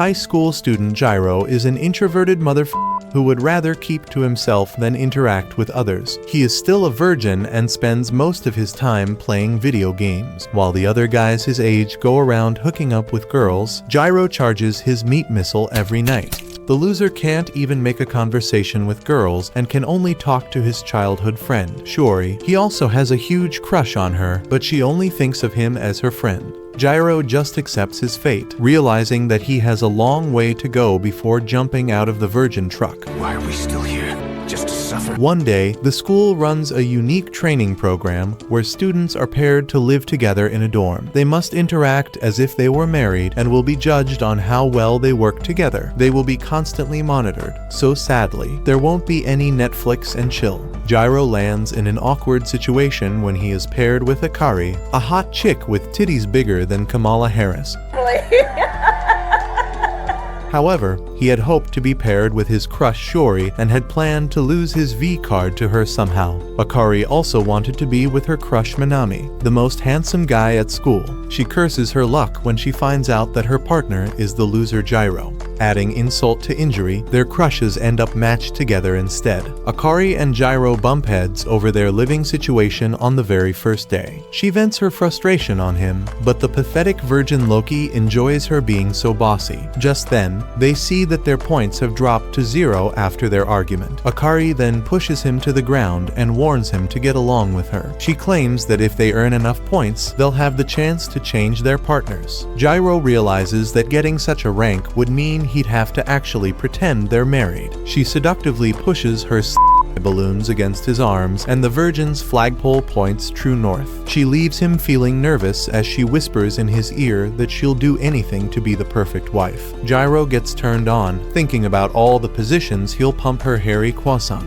High school student Jirou is an introverted who would rather keep to himself than interact with others. He is still a virgin and spends most of his time playing video games. While the other guys his age go around hooking up with girls, Jirou charges his meat missile every night. The loser can't even make a conversation with girls and can only talk to his childhood friend, Shiori. He also has a huge crush on her, but she only thinks of him as her friend. Jirou just accepts his fate, realizing that he has a long way to go before jumping out of the virgin truck. Why are we still here? Just to suffer? One day, the school runs a unique training program where students are paired to live together in a dorm. They must interact as if they were married and will be judged on how well they work together. They will be constantly monitored. So sadly, there won't be any Netflix and chill. Jirou lands in an awkward situation when he is paired with Akari, a hot chick with titties bigger than Kamala Harris. However, he had hoped to be paired with his crush Shiori and had planned to lose his V card to her somehow. Akari also wanted to be with her crush Minami, the most handsome guy at school. She curses her luck when she finds out that her partner is the loser Jirou. Adding insult to injury, their crushes end up matched together instead. Akari and Jirou bump heads over their living situation on the very first day. She vents her frustration on him, but the pathetic virgin Loki enjoys her being so bossy. Just then, they see that their points have dropped to 0 after their argument. Akari then pushes him to the ground and warns him to get along with her. She claims that if they earn enough points, they'll have the chance to change their partners. Jirou realizes that getting such a rank would mean he'd have to actually pretend they're married. She seductively pushes her balloons against his arms, and the virgin's flagpole points true north. She leaves him feeling nervous as she whispers in his ear that she'll do anything to be the perfect wife. Jirou gets turned on, thinking about all the positions he'll pump her hairy croissant.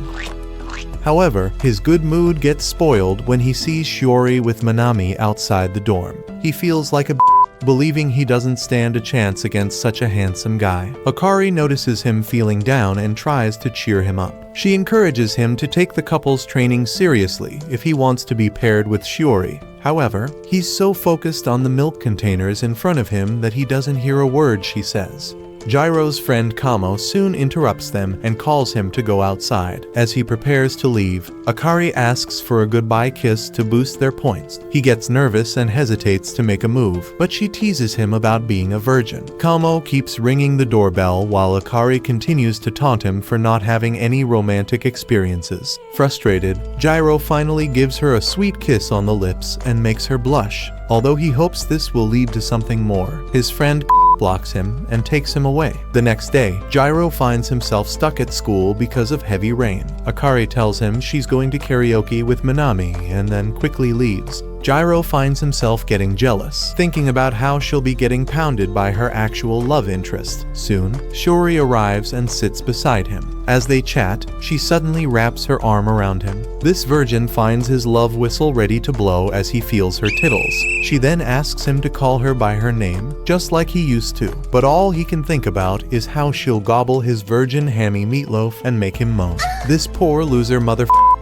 However, his good mood gets spoiled when he sees Shiori with Minami outside the dorm. He feels like a believing he doesn't stand a chance against such a handsome guy. Akari notices him feeling down and tries to cheer him up. She encourages him to take the couple's training seriously if he wants to be paired with Shiori. However, he's so focused on the milk containers in front of him that he doesn't hear a word she says. Jirou's friend Kamo soon interrupts them and calls him to go outside. As he prepares to leave, Akari asks for a goodbye kiss to boost their points. He gets nervous and hesitates to make a move, but she teases him about being a virgin. Kamo keeps ringing the doorbell while Akari continues to taunt him for not having any romantic experiences. Frustrated, Jirou finally gives her a sweet kiss on the lips and makes her blush. Although he hopes this will lead to something more, his friend blocks him and takes him away. The next day, Jirou finds himself stuck at school because of heavy rain. Akari tells him she's going to karaoke with Minami and then quickly leaves. Jirou finds himself getting jealous, thinking about how she'll be getting pounded by her actual love interest. Soon, Shiori arrives and sits beside him. As they chat, she suddenly wraps her arm around him. This virgin finds his love whistle ready to blow as he feels her tittles. She then asks him to call her by her name, just like he used to. But all he can think about is how she'll gobble his virgin hammy meatloaf and make him moan. This poor loser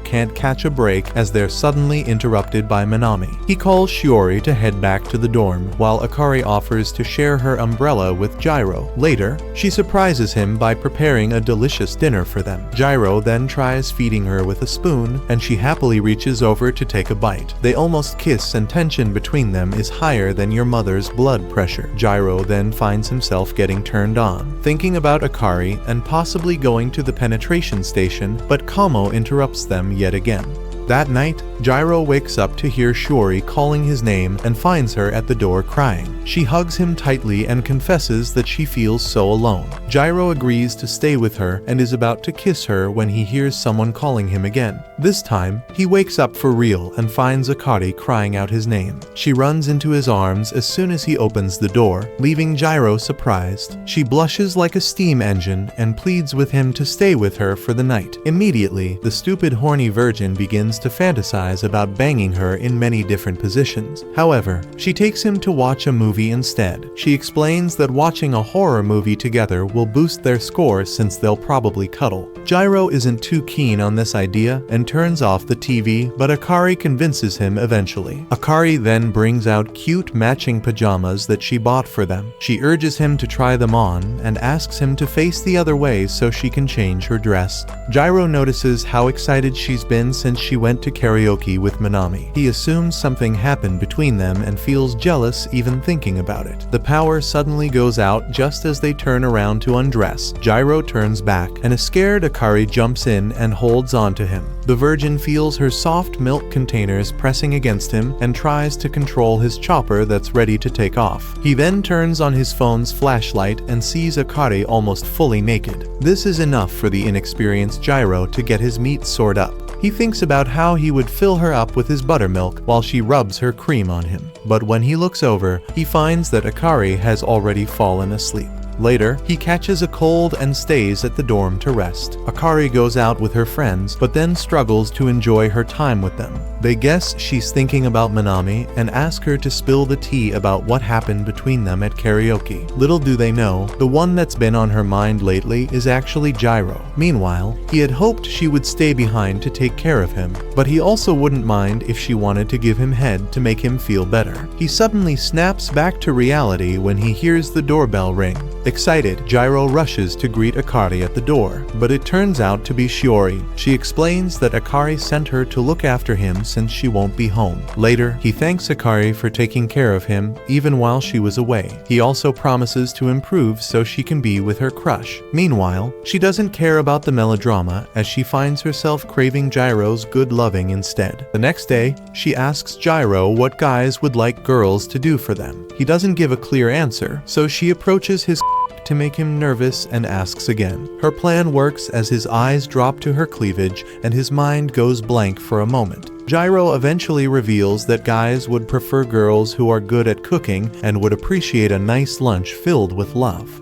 can't catch a break as they're suddenly interrupted by Minami. He calls Shiori to head back to the dorm, while Akari offers to share her umbrella with Jirou. Later, she surprises him by preparing a delicious dinner for them. Jirou then tries feeding her with a spoon, and she happily reaches over to take a bite. They almost kiss, and tension between them is higher than your mother's blood pressure. Jirou then finds himself getting turned on, thinking about Akari and possibly going to the penetration station, but Kamo interrupts them yet again. That night, Jirou wakes up to hear Shiori calling his name and finds her at the door crying. She hugs him tightly and confesses that she feels so alone. Jirou agrees to stay with her and is about to kiss her when he hears someone calling him again. This time, he wakes up for real and finds Akari crying out his name. She runs into his arms as soon as he opens the door, leaving Jirou surprised. She blushes like a steam engine and pleads with him to stay with her for the night. Immediately, the stupid horny virgin begins to fantasize about banging her in many different positions. However, she takes him to watch a movie instead. She explains that watching a horror movie together will boost their score since they'll probably cuddle. Jirou isn't too keen on this idea and turns off the TV, but Akari convinces him eventually. Akari then brings out cute matching pajamas that she bought for them. She urges him to try them on and asks him to face the other way so she can change her dress. Jirou notices how excited she's been since she went to karaoke with Minami. He assumes something happened between them and feels jealous even thinking about it. The power suddenly goes out just as they turn around to undress. Jirou turns back, and a scared Akari jumps in and holds on to him. The virgin feels her soft milk containers pressing against him and tries to control his chopper that's ready to take off. He then turns on his phone's flashlight and sees Akari almost fully naked. This is enough for the inexperienced Jirou to get his meat soared up. He thinks about how he would fill her up with his buttermilk while she rubs her cream on him. But when he looks over, he finds that Akari has already fallen asleep. Later, he catches a cold and stays at the dorm to rest. Akari goes out with her friends, but then struggles to enjoy her time with them. They guess she's thinking about Minami and ask her to spill the tea about what happened between them at karaoke. Little do they know, the one that's been on her mind lately is actually Jirou. Meanwhile, he had hoped she would stay behind to take care of him, but he also wouldn't mind if she wanted to give him head to make him feel better. He suddenly snaps back to reality when he hears the doorbell ring. Excited, Jirou rushes to greet Akari at the door, but it turns out to be Shiori. She explains that Akari sent her to look after him since she won't be home. Later, he thanks Akari for taking care of him even while she was away. He also promises to improve so she can be with her crush. Meanwhile, she doesn't care about the melodrama as she finds herself craving Jirou's good loving instead. The next day, she asks Jirou what guys would like girls to do for them. He doesn't give a clear answer, so she approaches his to make him nervous and asks again. Her plan works as his eyes drop to her cleavage and his mind goes blank for a moment. Jirou eventually reveals that guys would prefer girls who are good at cooking and would appreciate a nice lunch filled with love.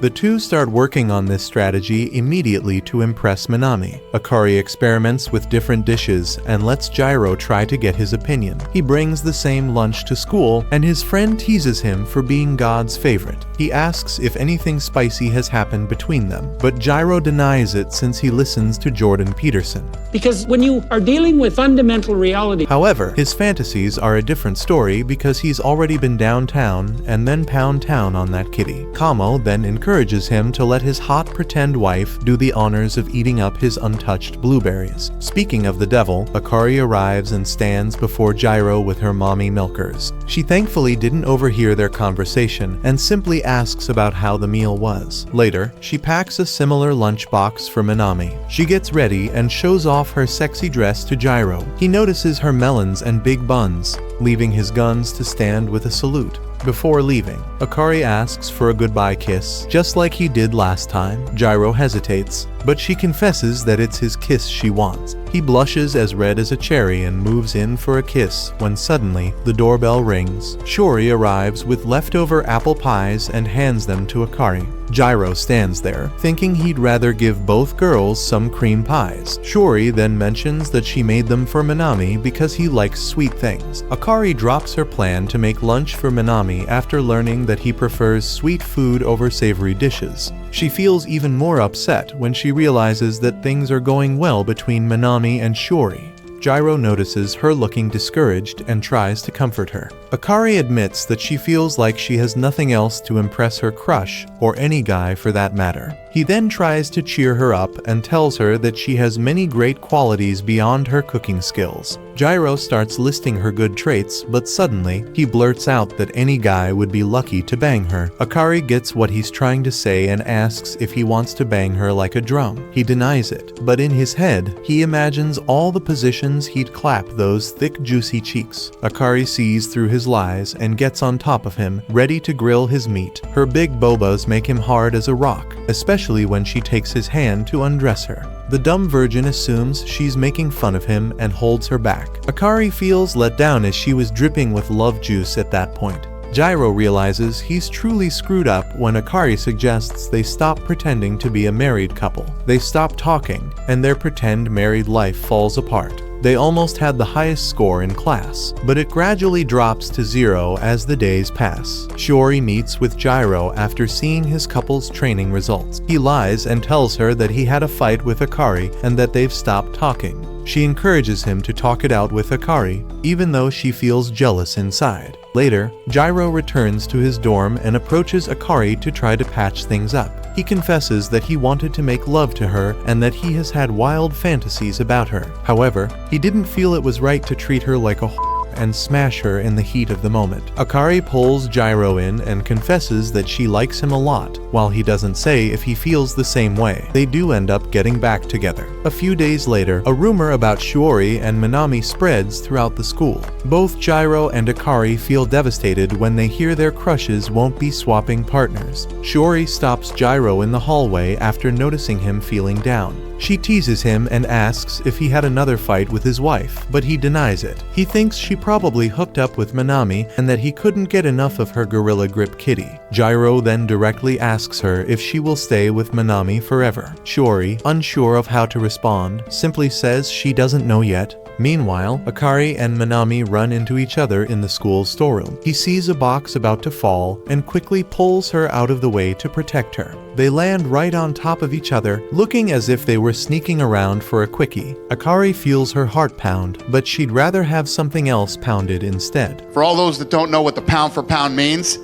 The two start working on this strategy immediately to impress Minami. Akari experiments with different dishes and lets Jirou try to get his opinion. He brings the same lunch to school, and his friend teases him for being God's favorite. He asks if anything spicy has happened between them, but Jirou denies it since he listens to Jordan Peterson. Because when you are dealing with fundamental reality... However, his fantasies are a different story because he's already been downtown and then pound town on that kitty. Kamo then encourages him to let his hot pretend wife do the honors of eating up his untouched blueberries. Speaking of the devil, Akari arrives and stands before Jirou with her mommy milkers. She thankfully didn't overhear their conversation and simply asks about how the meal was. Later, she packs a similar lunchbox for Minami. She gets ready and shows off her sexy dress to Jirou. He notices her melons and big buns, leaving his guns to stand with a salute. Before leaving, Akari asks for a goodbye kiss, just like he did last time. Jirou hesitates, but she confesses that it's his kiss she wants. He blushes as red as a cherry and moves in for a kiss when suddenly the doorbell rings. Shiori arrives with leftover apple pies and hands them to Akari. Jirou stands there, thinking he'd rather give both girls some cream pies. Shiori then mentions that she made them for Minami because he likes sweet things. Akari drops her plan to make lunch for Minami after learning that he prefers sweet food over savory dishes. She feels even more upset when she realizes that things are going well between Minami and Shiori. Jirou notices her looking discouraged and tries to comfort her. Akari admits that she feels like she has nothing else to impress her crush, or any guy for that matter. He then tries to cheer her up and tells her that she has many great qualities beyond her cooking skills. Jirou starts listing her good traits, but suddenly, he blurts out that any guy would be lucky to bang her. Akari gets what he's trying to say and asks if he wants to bang her like a drum. He denies it, but in his head, he imagines all the positions he'd clap those thick, juicy cheeks. Akari sees through his lies and gets on top of him, ready to grill his meat. Her big bobas make him hard as a rock, especially when she takes his hand to undress her. The dumb virgin assumes she's making fun of him and holds her back. Akari feels let down as she was dripping with love juice at that point. Jirou realizes he's truly screwed up when Akari suggests they stop pretending to be a married couple. They stop talking, and their pretend married life falls apart. They almost had the highest score in class, but it gradually drops to 0 as the days pass. Shiori meets with Jirou after seeing his couple's training results. He lies and tells her that he had a fight with Akari and that they've stopped talking. She encourages him to talk it out with Akari, even though she feels jealous inside. Later, Jirou returns to his dorm and approaches Akari to try to patch things up. He confesses that he wanted to make love to her and that he has had wild fantasies about her. However, he didn't feel it was right to treat her like a and smash her in the heat of the moment. Akari pulls Jirou in and confesses that she likes him a lot, while he doesn't say if he feels the same way. They do end up getting back together. A few days later, a rumor about Shiori and Minami spreads throughout the school. Both Jirou and Akari feel devastated when they hear their crushes won't be swapping partners. Shiori stops Jirou in the hallway after noticing him feeling down. She teases him and asks if he had another fight with his wife, but he denies it. He thinks she probably hooked up with Minami and that he couldn't get enough of her Gorilla Grip kitty. Jirou then directly asks her if she will stay with Minami forever. Shiori, unsure of how to respond, simply says she doesn't know yet. Meanwhile, Akari and Minami run into each other in the school's storeroom. He sees a box about to fall and quickly pulls her out of the way to protect her. They land right on top of each other, looking as if they were sneaking around for a quickie. Akari feels her heart pound, but she'd rather have something else pounded instead. For all those that don't know what the pound for pound means,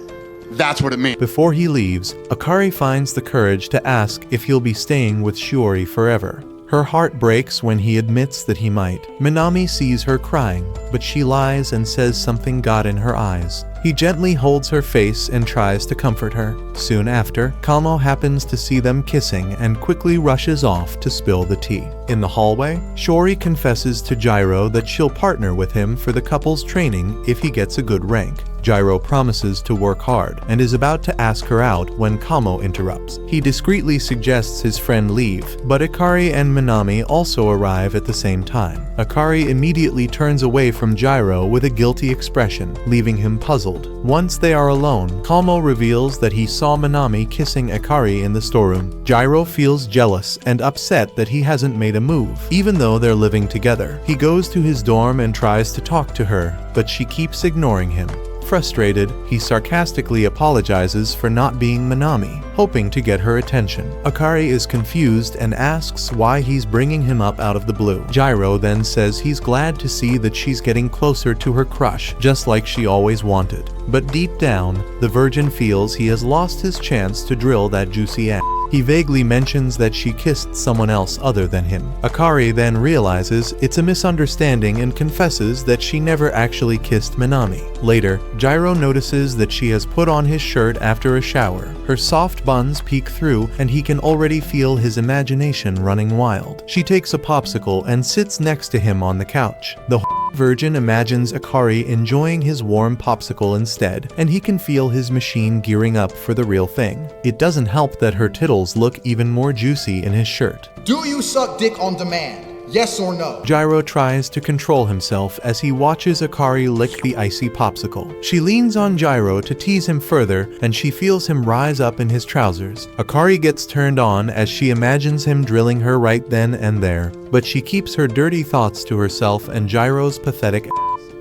that's what it means. Before he leaves, Akari finds the courage to ask if he'll be staying with Shiori forever. Her heart breaks when he admits that he might. Minami sees her crying, but she lies and says something got in her eyes. He gently holds her face and tries to comfort her. Soon after, Kamo happens to see them kissing and quickly rushes off to spill the tea. In the hallway, Shiori confesses to Jirou that she'll partner with him for the couple's training if he gets a good rank. Jirou promises to work hard and is about to ask her out when Kamo interrupts. He discreetly suggests his friend leave, but Akari and Minami also arrive at the same time. Akari immediately turns away from Jirou with a guilty expression, leaving him puzzled. Once they are alone, Kamo reveals that he saw Minami kissing Akari in the storeroom. Jirou feels jealous and upset that he hasn't made a move, even though they're living together. He goes to his dorm and tries to talk to her, but she keeps ignoring him. Frustrated, he sarcastically apologizes for not being Minami, hoping to get her attention. Akari is confused and asks why he's bringing him up out of the blue. Jirou then says he's glad to see that she's getting closer to her crush, just like she always wanted. But deep down, the virgin feels he has lost his chance to drill that juicy ass. He vaguely mentions that she kissed someone else other than him. Akari then realizes it's a misunderstanding and confesses that she never actually kissed Minami. Later, Jirou notices that she has put on his shirt after a shower. Her soft buns peek through and he can already feel his imagination running wild. She takes a popsicle and sits next to him on the couch. The virgin imagines Akari enjoying his warm popsicle instead, and he can feel his machine gearing up for the real thing. It doesn't help that her tittles look even more juicy in his shirt. Do you suck dick on demand? Yes or no? Jirou tries to control himself as he watches Akari lick the icy popsicle. She leans on Jirou to tease him further, and she feels him rise up in his trousers. Akari gets turned on as she imagines him drilling her right then and there, but she keeps her dirty thoughts to herself, and Jirou's pathetic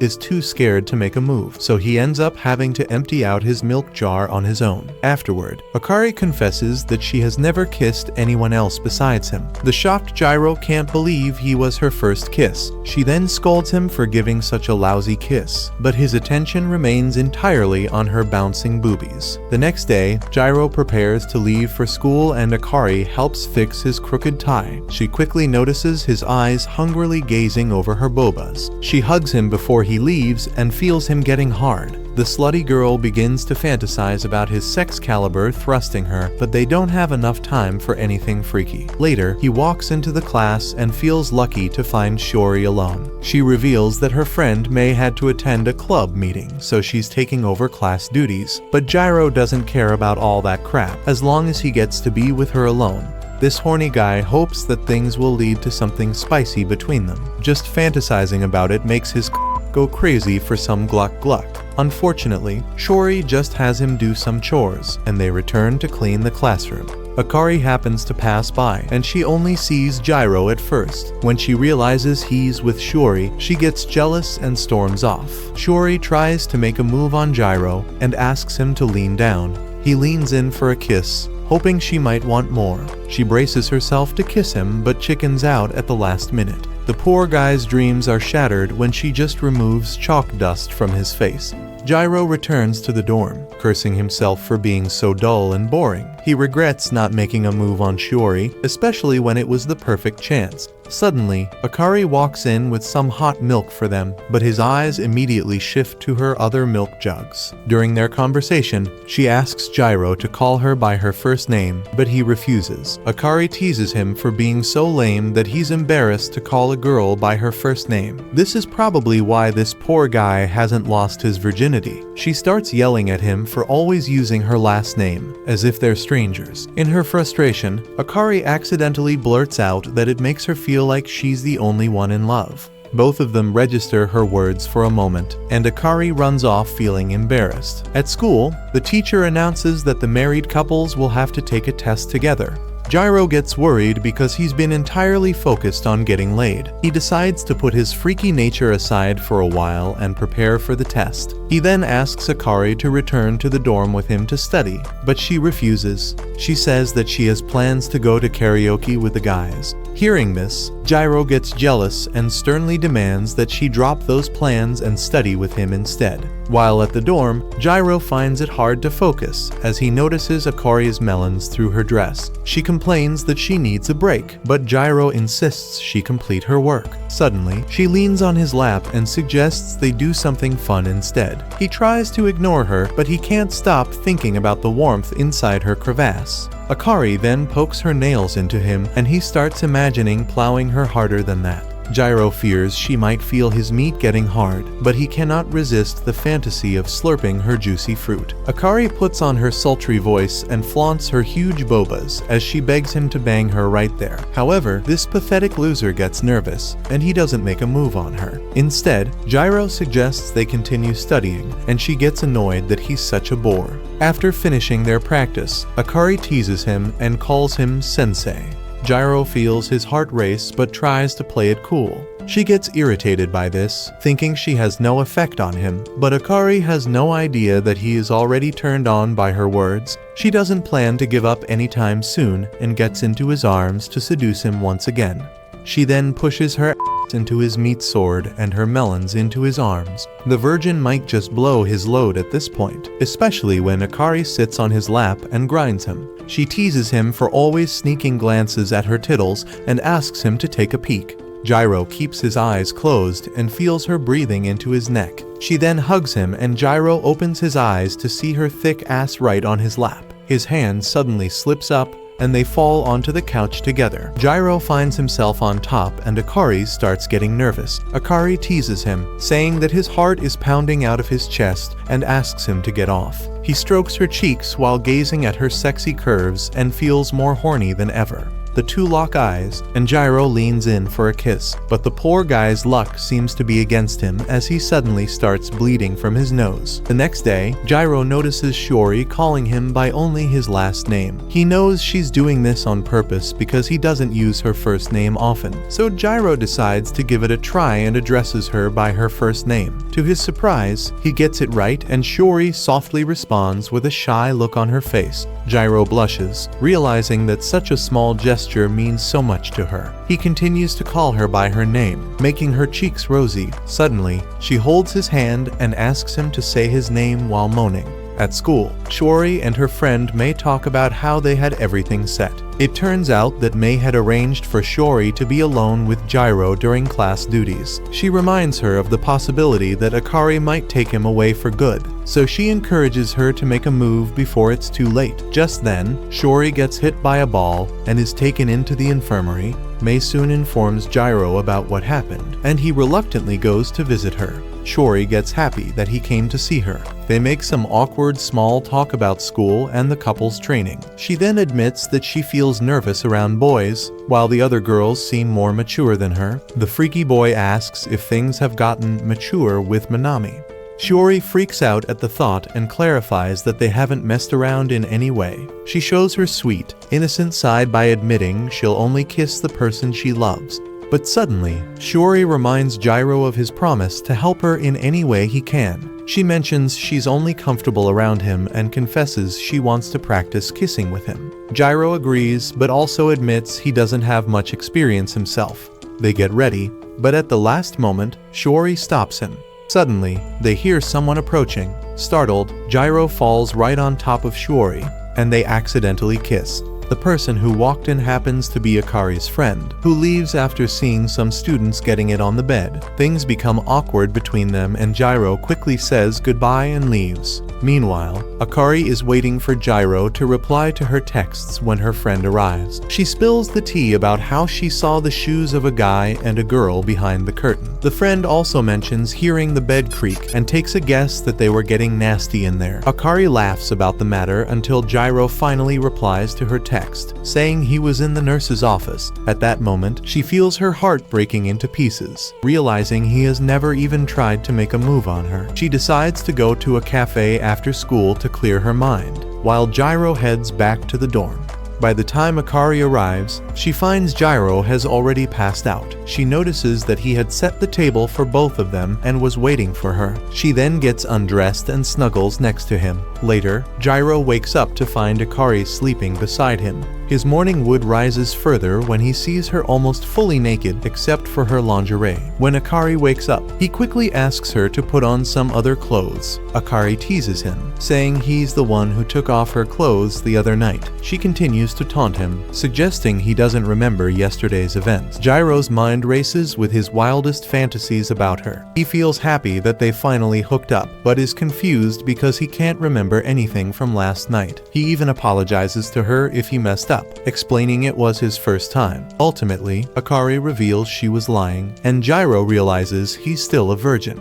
is too scared to make a move, so he ends up having to empty out his milk jar on his own. Afterward, Akari confesses that she has never kissed anyone else besides him. The shocked Jirou can't believe he was her first kiss. She then scolds him for giving such a lousy kiss, but his attention remains entirely on her bouncing boobies. The next day, Jirou prepares to leave for school and Akari helps fix his crooked tie. She quickly notices his eyes hungrily gazing over her bobas. She hugs him before he leaves and feels him getting hard. The slutty girl begins to fantasize about his sex caliber thrusting her, but they don't have enough time for anything freaky. Later, he walks into the class and feels lucky to find Shiori alone. She reveals that her friend Mei had to attend a club meeting, so she's taking over class duties. But Jirou doesn't care about all that crap, as long as he gets to be with her alone. This horny guy hopes that things will lead to something spicy between them. Just fantasizing about it makes his go crazy for some gluck gluck. Unfortunately, Shiori just has him do some chores, and they return to clean the classroom. Akari happens to pass by, and she only sees Jirou at first. When she realizes he's with Shiori, she gets jealous and storms off. Shiori tries to make a move on Jirou and asks him to lean down. He leans in for a kiss, hoping she might want more. She braces herself to kiss him but chickens out at the last minute. The poor guy's dreams are shattered when she just removes chalk dust from his face. Jirou returns to the dorm, cursing himself for being so dull and boring. He regrets not making a move on Shiori, especially when it was the perfect chance. Suddenly, Akari walks in with some hot milk for them, but his eyes immediately shift to her other milk jugs. During their conversation, she asks Jirou to call her by her first name, but he refuses. Akari teases him for being so lame that he's embarrassed to call a girl by her first name. This is probably why this poor guy hasn't lost his virginity. She starts yelling at him for always using her last name, as if they're strangers. In her frustration, Akari accidentally blurts out that it makes her feel like she's the only one in love. Both of them register her words for a moment, and Akari runs off feeling embarrassed. At school, the teacher announces that the married couples will have to take a test together. Jirou gets worried because he's been entirely focused on getting laid. He decides to put his freaky nature aside for a while and prepare for the test. He then asks Akari to return to the dorm with him to study, but she refuses. She says that she has plans to go to karaoke with the guys. Hearing this, Jirou gets jealous and sternly demands that she drop those plans and study with him instead. While at the dorm, Jirou finds it hard to focus as he notices Akari's melons through her dress. She complains that she needs a break, but Jirou insists she complete her work. Suddenly, she leans on his lap and suggests they do something fun instead. He tries to ignore her, but he can't stop thinking about the warmth inside her crevasse. Akari then pokes her nails into him, and he starts imagining plowing her harder than that. Jirou fears she might feel his meat getting hard, but he cannot resist the fantasy of slurping her juicy fruit. Akari puts on her sultry voice and flaunts her huge bobas as she begs him to bang her right there. However, this pathetic loser gets nervous, and he doesn't make a move on her. Instead, Jirou suggests they continue studying, and she gets annoyed that he's such a bore. After finishing their practice, Akari teases him and calls him sensei. Jirou feels his heart race but tries to play it cool. She gets irritated by this, thinking she has no effect on him, but Akari has no idea that he is already turned on by her words. She doesn't plan to give up anytime soon and gets into his arms to seduce him once again. She then pushes her ass into his meat sword and her melons into his arms. The virgin might just blow his load at this point, especially when Akari sits on his lap and grinds him. She teases him for always sneaking glances at her tittles and asks him to take a peek. Jirou keeps his eyes closed and feels her breathing into his neck. She then hugs him and Jirou opens his eyes to see her thick ass right on his lap. His hand suddenly slips up and they fall onto the couch together. Jirou finds himself on top and Akari starts getting nervous. Akari teases him, saying that his heart is pounding out of his chest and asks him to get off. He strokes her cheeks while gazing at her sexy curves and feels more horny than ever. The two lock eyes, and Jirou leans in for a kiss, but the poor guy's luck seems to be against him as he suddenly starts bleeding from his nose. The next day, Jirou notices Shiori calling him by only his last name. He knows she's doing this on purpose because he doesn't use her first name often, so Jirou decides to give it a try and addresses her by her first name. To his surprise, he gets it right and Shiori softly responds with a shy look on her face. Jirou blushes, realizing that such a small gesture means so much to her. He continues to call her by her name, making her cheeks rosy. Suddenly, she holds his hand and asks him to say his name while moaning. At school, Shiori and her friend Mei talk about how they had everything set. It turns out that Mei had arranged for Shiori to be alone with Jirou during class duties. She reminds her of the possibility that Akari might take him away for good, so she encourages her to make a move before it's too late. Just then, Shiori gets hit by a ball and is taken into the infirmary. Mei soon informs Jirou about what happened, and he reluctantly goes to visit her. Shiori gets happy that he came to see her. They make some awkward small talk about school and the couple's training. She then admits that she feels nervous around boys, while the other girls seem more mature than her. The freaky boy asks if things have gotten mature with Minami. Shiori freaks out at the thought and clarifies that they haven't messed around in any way. She shows her sweet, innocent side by admitting she'll only kiss the person she loves. But suddenly, Shiori reminds Jirou of his promise to help her in any way he can. She mentions she's only comfortable around him and confesses she wants to practice kissing with him. Jirou agrees, but also admits he doesn't have much experience himself. They get ready, but at the last moment, Shiori stops him. Suddenly, they hear someone approaching. Startled, Jirou falls right on top of Shiori, and they accidentally kiss. The person who walked in happens to be Akari's friend, who leaves after seeing some students getting it on the bed. Things become awkward between them and Jirou quickly says goodbye and leaves. Meanwhile, Akari is waiting for Jirou to reply to her texts when her friend arrives. She spills the tea about how she saw the shoes of a guy and a girl behind the curtain. The friend also mentions hearing the bed creak and takes a guess that they were getting nasty in there. Akari laughs about the matter until Jirou finally replies to her text, saying he was in the nurse's office. At that moment, she feels her heart breaking into pieces, realizing he has never even tried to make a move on her. She decides to go to a cafe after school to clear her mind, while Jirou heads back to the dorm. By the time Akari arrives, she finds Jirou has already passed out. She notices that he had set the table for both of them and was waiting for her. She then gets undressed and snuggles next to him. Later, Jirou wakes up to find Akari sleeping beside him. His morning wood rises further when he sees her almost fully naked except for her lingerie. When Akari wakes up, he quickly asks her to put on some other clothes. Akari teases him, saying he's the one who took off her clothes the other night. She continues to taunt him, suggesting he doesn't remember yesterday's events. Jirou's mind races with his wildest fantasies about her. He feels happy that they finally hooked up, but is confused because he can't remember anything from last night. He even apologizes to her if he messed up, explaining it was his first time. Ultimately, Akari reveals she was lying, and Jirou realizes he's still a virgin.